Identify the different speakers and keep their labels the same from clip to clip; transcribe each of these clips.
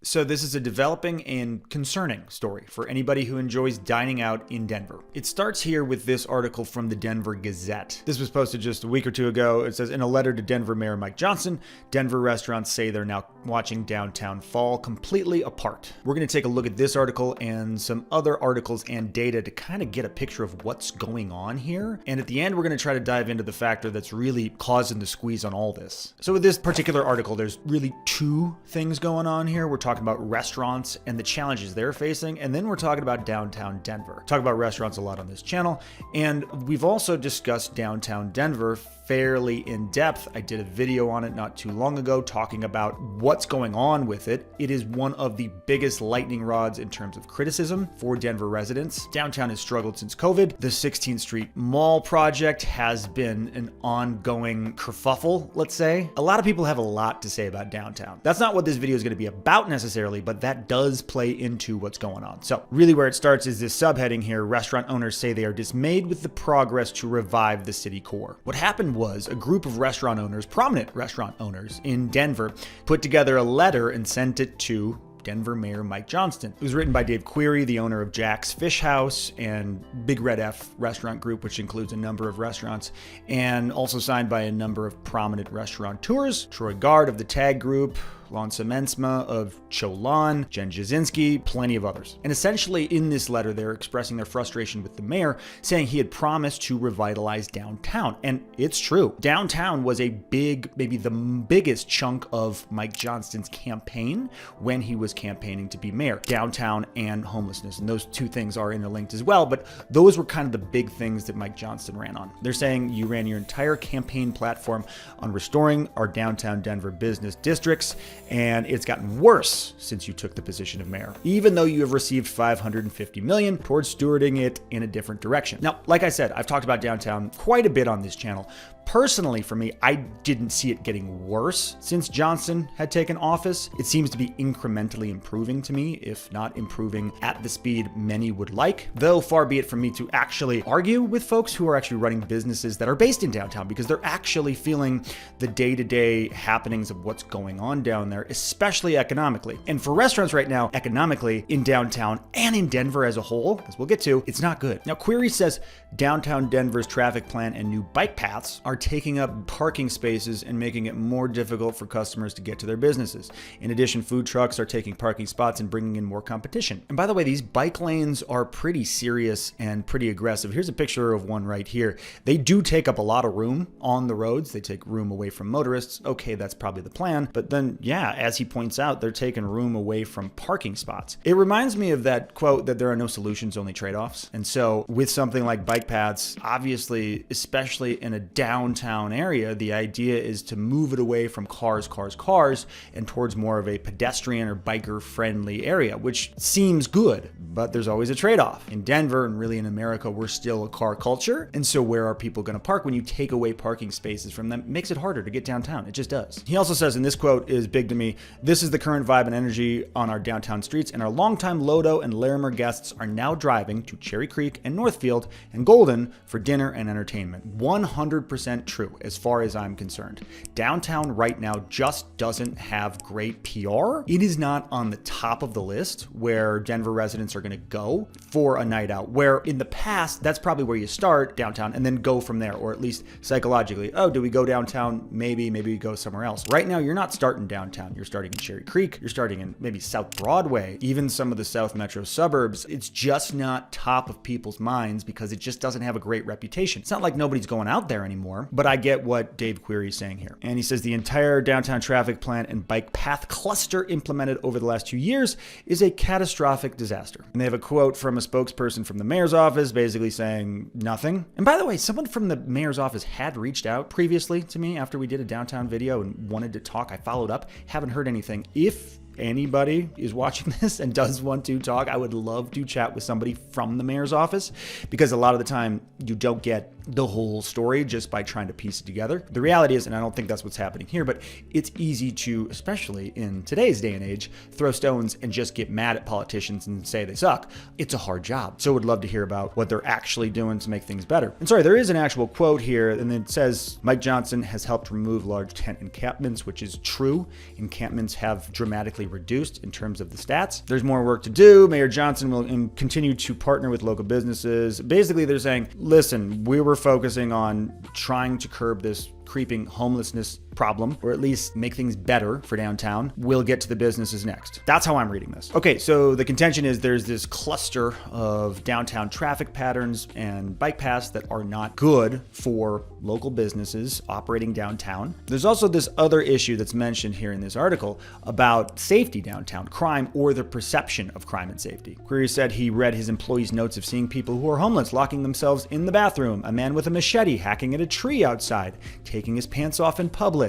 Speaker 1: So this is a developing and concerning story for anybody who enjoys dining out in Denver. It starts here with this article from the Denver Gazette. This was posted just a week or two ago. It says, in a letter to Denver Mayor Mike Johnson, Denver restaurants say they're now watching downtown fall completely apart. We're going to take a look at this article and some other articles and data to kind of get a picture of what's going on here. And at the end, we're going to try to dive into the factor that's really causing the squeeze on all this. So with this particular article, there's really two things going on here. We're talking about restaurants and the challenges they're facing, and then we're talking about downtown Denver. Talk about restaurants a lot on this channel, and we've also discussed downtown Denver fairly in depth. I did a video on it not too long ago talking about what's going on with it. It is one of the biggest lightning rods in terms of criticism for Denver residents. Downtown has struggled since COVID. The 16th Street Mall project has been an ongoing kerfuffle, let's say. A lot of people have a lot to say about downtown. That's not what this video is going to be about necessarily, but that does play into what's going on. So really where it starts is this subheading here: restaurant owners say they are dismayed with the progress to revive the city core. What happened was a group of restaurant owners, prominent restaurant owners in Denver, put together a letter and sent it to Denver Mayor Mike Johnson. It was written by Dave Query, the owner of Jack's Fish House and Big Red F restaurant group, which includes a number of restaurants, and also signed by a number of prominent restaurateurs: Troy Gard of the Tag Group, Lon Semensma of Cholan, Jen Jasinski, plenty of others. And essentially in this letter, they're expressing their frustration with the mayor, saying he had promised to revitalize downtown. And it's true. Downtown was a big, maybe the biggest chunk of Mike Johnston's campaign when he was campaigning to be mayor. Downtown and homelessness. And those two things are interlinked as well, but those were kind of the big things that Mike Johnston ran on. They're saying you ran your entire campaign platform on restoring our downtown Denver business districts, and it's gotten worse since you took the position of mayor, even though you have received $550 million towards stewarding it in a different direction. Now, like I said, I've talked about downtown quite a bit on this channel. Personally, for me, I didn't see it getting worse since Johnson had taken office. It seems to be incrementally improving to me, if not improving at the speed many would like. Though far be it from me to actually argue with folks who are actually running businesses that are based in downtown, because they're actually feeling the day-to-day happenings of what's going on down there, especially economically. And for restaurants right now, economically in downtown and in Denver as a whole, as we'll get to, it's not good. Now, Query says downtown Denver's traffic plan and new bike paths are taking up parking spaces and making it more difficult for customers to get to their businesses. In addition, food trucks are taking parking spots and bringing in more competition. And by the way, these bike lanes are pretty serious and pretty aggressive. Here's a picture of one right here. They do take up a lot of room on the roads. They take room away from motorists. Okay, that's probably the plan. But then, yeah, as he points out, they're taking room away from parking spots. It reminds me of that quote that there are no solutions, only trade-offs. And so with something like bike paths, obviously, especially in a downtown area, the idea is to move it away from cars, and towards more of a pedestrian or biker-friendly area, which seems good, but there's always a trade-off. In Denver, and really in America, we're still a car culture, and so where are people going to park? When you take away parking spaces from them, it makes it harder to get downtown. It just does. He also says, and this quote is big to me, "This is the current vibe and energy on our downtown streets, and our longtime Lodo and Larimer guests are now driving to Cherry Creek and Northfield and Golden for dinner and entertainment." 100% true as far as I'm concerned. Downtown right now just doesn't have great PR. It is not on the top of the list where Denver residents are going to go for a night out, where in the past, that's probably where you start, downtown, and then go from there, or at least psychologically, oh, do we go downtown? Maybe we go somewhere else. Right now, you're not starting downtown. You're starting in Cherry Creek. You're starting in maybe South Broadway, even some of the South Metro suburbs. It's just not top of people's minds because it just doesn't have a great reputation. It's not like nobody's going out there anymore, but I get what Dave Query is saying here. And he says the entire downtown traffic plan and bike path cluster implemented over the last 2 years is a catastrophic disaster. And they have a quote from a spokesperson from the mayor's office basically saying nothing. And by the way, someone from the mayor's office had reached out previously to me after we did a downtown video and wanted to talk. I followed up, haven't heard anything. If anybody is watching this and does want to talk, I would love to chat with somebody from the mayor's office, because a lot of the time you don't get the whole story just by trying to piece it together. The reality is, and I don't think that's what's happening here, but it's easy to, especially in today's day and age, throw stones and just get mad at politicians and say they suck. It's a hard job. So would love to hear about what they're actually doing to make things better. And sorry, there is an actual quote here, and it says, Mike Johnson has helped remove large tent encampments, which is true. Encampments have dramatically reduced in terms of the stats. There's more work to do. Mayor Johnson will continue to partner with local businesses. Basically, they're saying, listen, we were focusing on trying to curb this creeping homelessness problem, or at least make things better for downtown. We'll get to the businesses next. That's how I'm reading this. Okay, so the contention is there's this cluster of downtown traffic patterns and bike paths that are not good for local businesses operating downtown. There's also this other issue that's mentioned here in this article about safety downtown, crime, or the perception of crime and safety. Query said he read his employees' notes of seeing people who are homeless locking themselves in the bathroom, a man with a machete hacking at a tree outside, taking his pants off in public,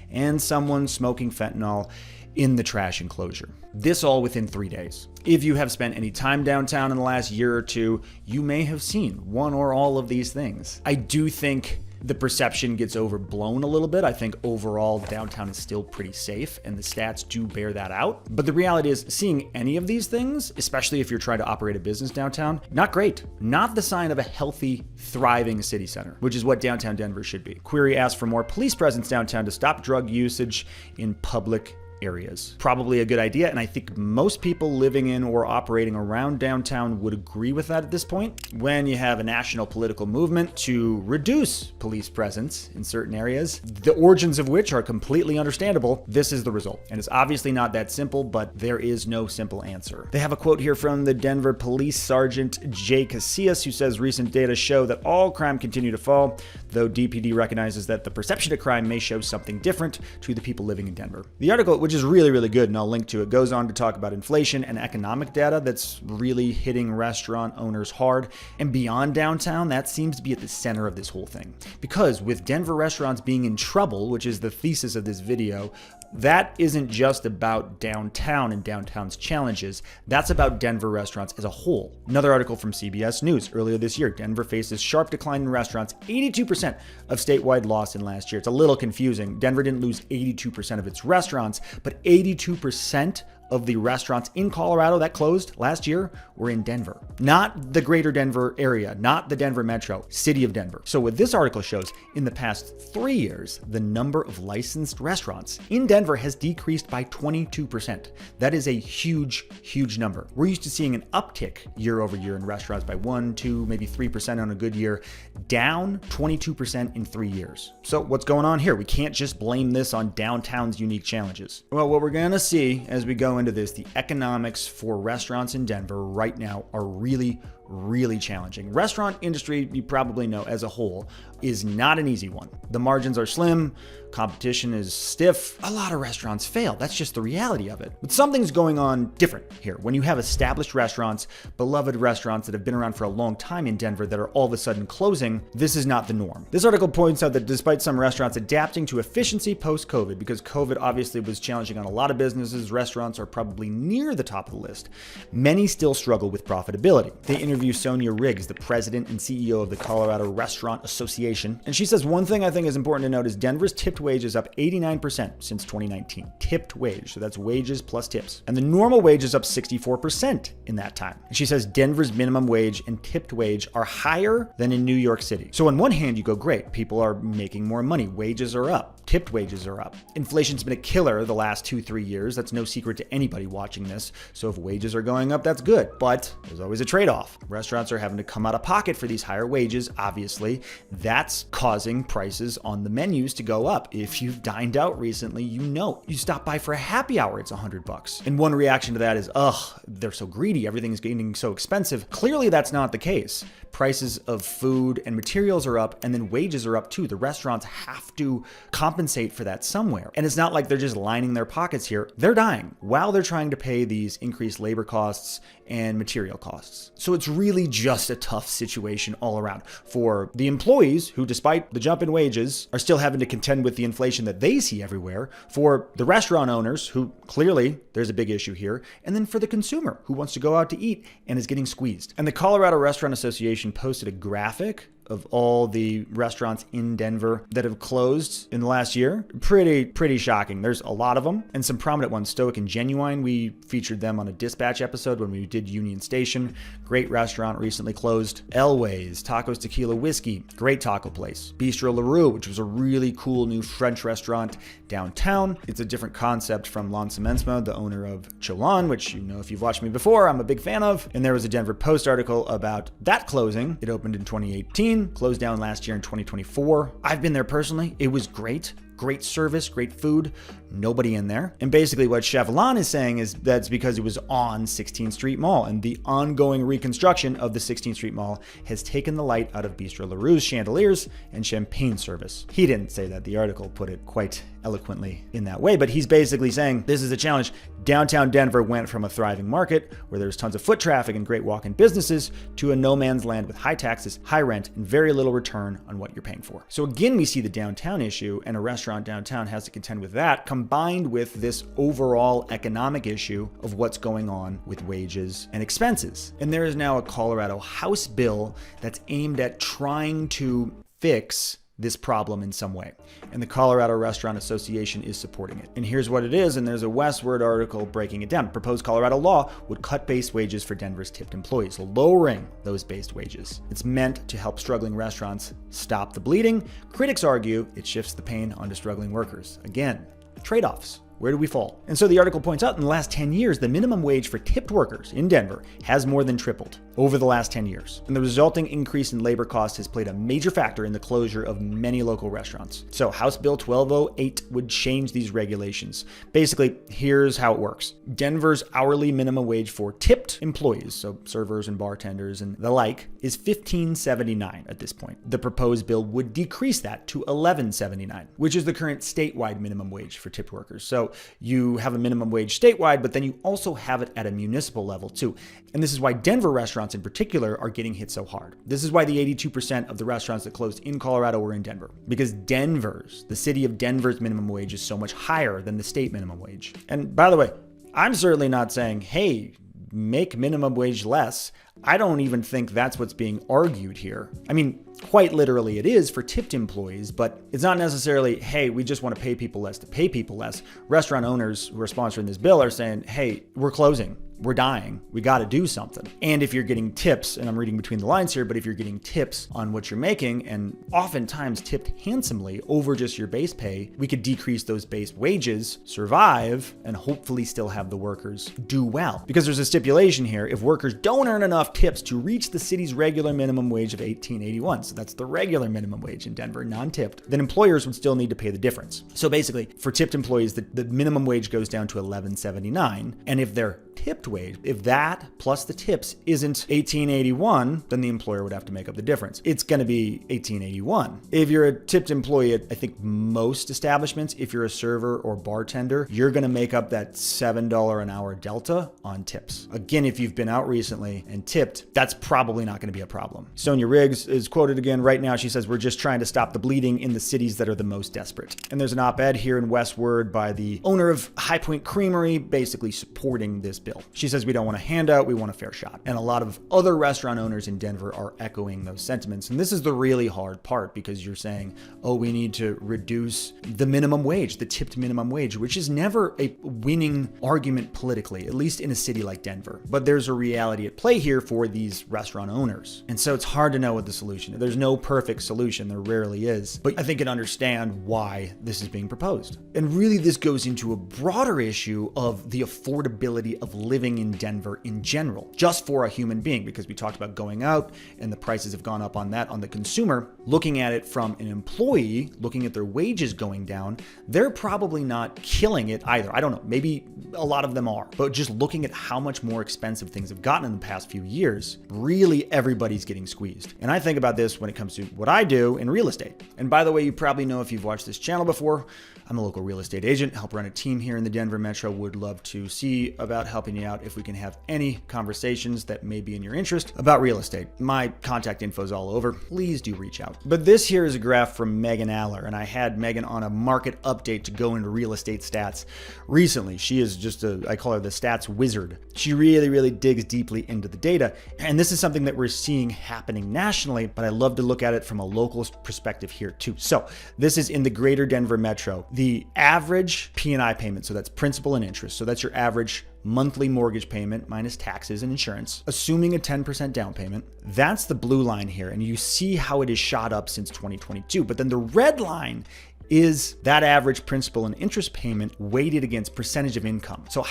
Speaker 1: and someone smoking fentanyl in the trash enclosure. This all within 3 days. If you have spent any time downtown in the last year or two, you may have seen one or all of these things. I do think the perception gets overblown a little bit. I think overall downtown is still pretty safe and the stats do bear that out. But the reality is seeing any of these things, especially if you're trying to operate a business downtown, not great. Not the sign of a healthy, thriving city center, which is what downtown Denver should be. Query asked for more police presence downtown to stop drug usage in public areas. Probably a good idea, and I think most people living in or operating around downtown would agree with that at this point. When you have a national political movement to reduce police presence in certain areas, the origins of which are completely understandable, this is the result. And it's obviously not that simple, but there is no simple answer. They have a quote here from the Denver Police Sergeant Jay Casillas, who says recent data show that all crime continue to fall, though DPD recognizes that the perception of crime may show something different to the people living in Denver. The article, which is really, really good, and I'll link to it, goes on to talk about inflation and economic data that's really hitting restaurant owners hard. And beyond downtown, that seems to be at the center of this whole thing. Because with Denver restaurants being in trouble, which is the thesis of this video, that isn't just about downtown and downtown's challenges. That's about Denver restaurants as a whole. Another article from CBS News earlier this year, Denver faces sharp decline in restaurants, 82% of statewide loss in last year. It's a little confusing. Denver didn't lose 82% of its restaurants, but 82% of the restaurants in Colorado that closed last year were in Denver. Not the greater Denver area, not the Denver metro, city of Denver. So what this article shows, in the past 3 years, the number of licensed restaurants in Denver has decreased by 22%. That is a huge, huge number. We're used to seeing an uptick year over year in restaurants by 1, 2, maybe 3% on a good year, down 22% in 3 years. So what's going on here? We can't just blame this on downtown's unique challenges. Well, what we're gonna see as we go into this, the economics for restaurants in Denver right now are really, really challenging. Restaurant industry, you probably know as a whole, is not an easy one. The margins are slim, competition is stiff. A lot of restaurants fail. That's just the reality of it. But something's going on different here. When you have established restaurants, beloved restaurants that have been around for a long time in Denver that are all of a sudden closing, this is not the norm. This article points out that despite some restaurants adapting to efficiency post-COVID, because COVID obviously was challenging on a lot of businesses, restaurants are probably near the top of the list, many still struggle with profitability. They interview Sonia Riggs, the president and CEO of the Colorado Restaurant Association, and she says one thing I think is important to note is Denver's tipped wage is up 89% since 2019. Tipped wage, so that's wages plus tips. And the normal wage is up 64% in that time. And she says Denver's minimum wage and tipped wage are higher than in New York City. So on one hand, you go, great, people are making more money, wages are up. Tipped wages are up. Inflation's been a killer the last 2-3 years. That's no secret to anybody watching this. So if wages are going up, that's good. But there's always a trade-off. Restaurants are having to come out of pocket for these higher wages, obviously. That's causing prices on the menus to go up. If you've dined out recently, you know. You stop by for a happy hour, it's $100. And one reaction to that is, ugh, they're so greedy. Everything's getting so expensive. Clearly, that's not the case. Prices of food and materials are up, and then wages are up too. The restaurants have to compensate for that somewhere. And it's not like they're just lining their pockets here. They're dying while they're trying to pay these increased labor costs and material costs. So it's really just a tough situation all around for the employees who, despite the jump in wages, are still having to contend with the inflation that they see everywhere, for the restaurant owners who clearly there's a big issue here, and then for the consumer who wants to go out to eat and is getting squeezed. And the Colorado Restaurant Association posted a graphic of all the restaurants in Denver that have closed in the last year. Pretty shocking. There's a lot of them, and some prominent ones. Stoic and Genuine, we featured them on a Dispatch episode when we did Union Station. Great restaurant, recently closed. Elway's, Tacos Tequila Whiskey, great taco place. Bistro LaRue, which was a really cool new French restaurant downtown. It's a different concept from Lon Semensma, the owner of Cholan, which, you know, if you've watched me before, I'm a big fan of. And there was a Denver Post article about that closing. It opened in 2018, closed down last year in 2024. I've been there personally. It was great. Great service, great food, nobody in there. And basically what Chevron is saying is that's because it was on 16th Street Mall, and the ongoing reconstruction of the 16th Street Mall has taken the light out of Bistro LaRue's chandeliers and champagne service. He didn't say that. The article put it quite eloquently in that way, but he's basically saying this is a challenge. Downtown Denver went from a thriving market where there's tons of foot traffic and great walk-in businesses to a no man's land with high taxes, high rent, and very little return on what you're paying for. So again, we see the downtown issue, and a restaurant downtown has to contend with that, combined with this overall economic issue of what's going on with wages and expenses. And there is now a Colorado House bill that's aimed at trying to fix this problem in some way. And the Colorado Restaurant Association is supporting it. And here's what it is, and there's a Westword article breaking it down. Proposed Colorado law would cut base wages for Denver's tipped employees, lowering those base wages. It's meant to help struggling restaurants stop the bleeding. Critics argue it shifts the pain onto struggling workers. Again, trade-offs. Where do we fall? And so the article points out in the last 10 years, the minimum wage for tipped workers in Denver has more than tripled over the last 10 years. And the resulting increase in labor costs has played a major factor in the closure of many local restaurants. So House Bill 1208 would change these regulations. Basically, here's how it works. Denver's hourly minimum wage for tipped employees, so servers and bartenders and the like, is $15.79 at this point. The proposed bill would decrease that to $11.79, which is the current statewide minimum wage for tipped workers. So you have a minimum wage statewide, but then you also have it at a municipal level too. And this is why Denver restaurants in particular are getting hit so hard. This is why the 82% of the restaurants that closed in Colorado were in Denver, because the city of Denver's minimum wage is so much higher than the state minimum wage. And by the way, I'm certainly not saying, hey, make minimum wage less. I don't even think that's what's being argued here. I mean, quite literally it is for tipped employees, but it's not necessarily, hey, we just want to pay people less to pay people less. Restaurant owners who are sponsoring this bill are saying, hey, we're closing. We're dying. We got to do something. And if you're getting tips, and I'm reading between the lines here, but if you're getting tips on what you're making, and oftentimes tipped handsomely over just your base pay, we could decrease those base wages, survive, and hopefully still have the workers do well. Because there's a stipulation here, if workers don't earn enough tips to reach the city's regular minimum wage of $18.81, so that's the regular minimum wage in Denver, non-tipped, then employers would still need to pay the difference. So basically, for tipped employees, the minimum wage goes down to $11.79, and if they're tipped wage, if that plus the tips isn't $18.81, then the employer would have to make up the difference. It's going to be $18.81. If you're a tipped employee at, I think, most establishments, if you're a server or bartender, you're going to make up that $7 an hour delta on tips. Again, if you've been out recently and tipped, that's probably not going to be a problem. Sonia Riggs is quoted again right now. She says, we're just trying to stop the bleeding in the cities that are the most desperate. And there's an op-ed here in Westword by the owner of High Point Creamery, basically supporting this bill. She says we don't want a handout, we want a fair shot. And a lot of other restaurant owners in Denver are echoing those sentiments. And this is the really hard part, because you're saying, oh, we need to reduce the minimum wage, the tipped minimum wage, which is never a winning argument politically, at least in a city like Denver. But there's a reality at play here for these restaurant owners. And so it's hard to know what the solution is. There's no perfect solution, there rarely is. But I think you can understand why this is being proposed. And really this goes into a broader issue of the affordability of living in Denver in general, just for a human being, because we talked about going out and the prices have gone up on that on the consumer. Looking at it from an employee, looking at their wages going down, they're probably not killing it either. I don't know, maybe a lot of them are, but just looking at how much more expensive things have gotten in the past few years, really everybody's getting squeezed. And I think about this when it comes to what I do in real estate. And by the way, you probably know if you've watched this channel before, I'm a local real estate agent, help run a team here in the Denver Metro, would love to see about helping helping you out if we can have any conversations that may be in your interest about real estate. My contact info is all over. Please do reach out. But this here is a graph from Megan Aller, and I had Megan on a market update to go into real estate stats recently. She is just I call her the stats wizard. She really digs deeply into the data. And this is something that we're seeing happening nationally, but I love to look at it from a local perspective here too. So this is in the greater Denver metro. The average P&I payment, so that's principal and interest. So that's your average monthly mortgage payment minus taxes and insurance, assuming a 10% down payment. That's the blue line here. And you see how it has shot up since 2022. But then the red line is that average principal and interest payment weighted against percentage of income. So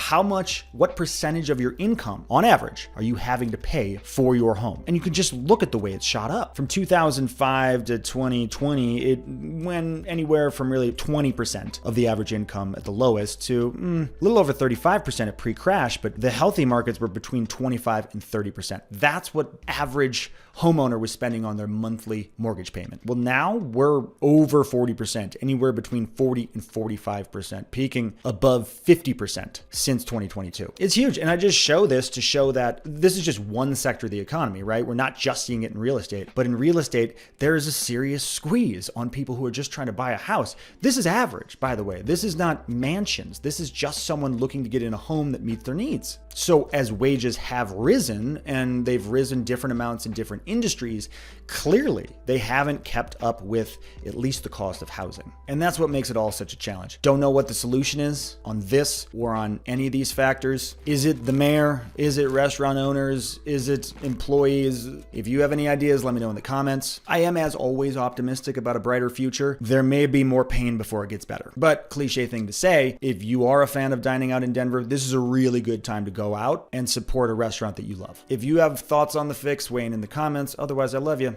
Speaker 1: what percentage of your income on average are you having to pay for your home? And you can just look at the way it's shot up. From 2005 to 2020, it went anywhere from really 20% of the average income at the lowest to a little over 35% at pre-crash, but the healthy markets were between 25 and 30%. That's what average homeowner was spending on their monthly mortgage payment. Well, now we're over 40%, anywhere between 40 and 45%, peaking above 50% since 2022. It's huge. And I just show this to show that this is just one sector of the economy, right? We're not just seeing it in real estate, but in real estate, there is a serious squeeze on people who are just trying to buy a house. This is average, by the way. This is not mansions. This is just someone looking to get in a home that meets their needs. So as wages have risen, and they've risen different amounts in different industries, clearly they haven't kept up with at least the cost of housing. And that's what makes it all such a challenge. Don't know what the solution is on this or on any of these factors. Is it the mayor? Is it restaurant owners? Is it employees? If you have any ideas, let me know in the comments. I am, as always, optimistic about a brighter future. There may be more pain before it gets better. But cliche thing to say, if you are a fan of dining out in Denver, this is a really good time to go out and support a restaurant that you love. If you have thoughts on the fix, weigh in the comments. Otherwise, I love you.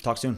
Speaker 1: Talk soon.